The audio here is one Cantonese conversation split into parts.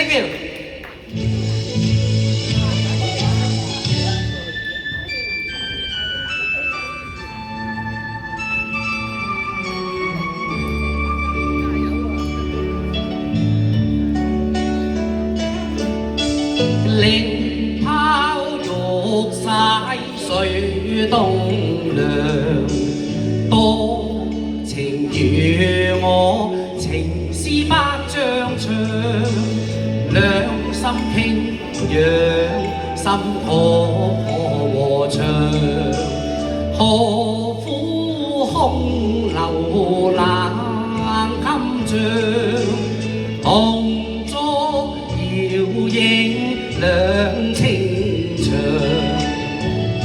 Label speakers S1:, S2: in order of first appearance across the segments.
S1: Thank you。靈拋玉灑水東涼，多情與我情絲百丈長，兩心傾仰，心可和暢，何苦空留冷襟帳，同作遙影兩情長，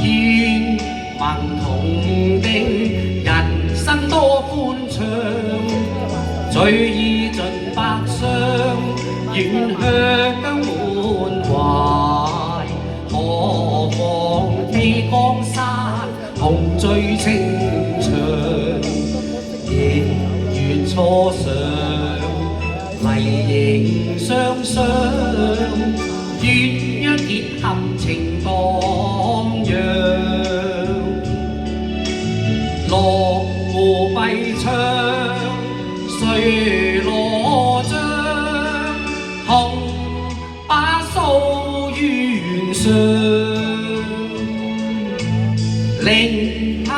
S1: 願盟同定，人生多歡暢，醉意盡百雙，遠香滿懷，何妨披江山，同醉清長，夜月初上，麗影雙雙，鴛鴦結合情蕩漾，落湖閉窗，誰羅章，同把素懸上，靈拋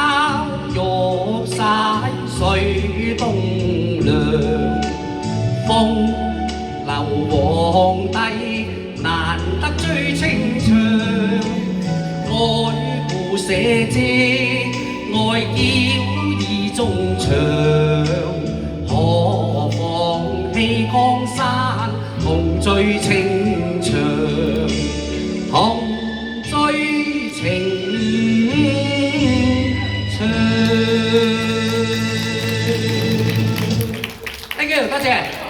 S1: 玉灑水東涼，風流皇帝難得最清長，愛故寫遮，愛嬌意中長，何妨棄江山，同醉清長，同醉情長。Thank you，多謝。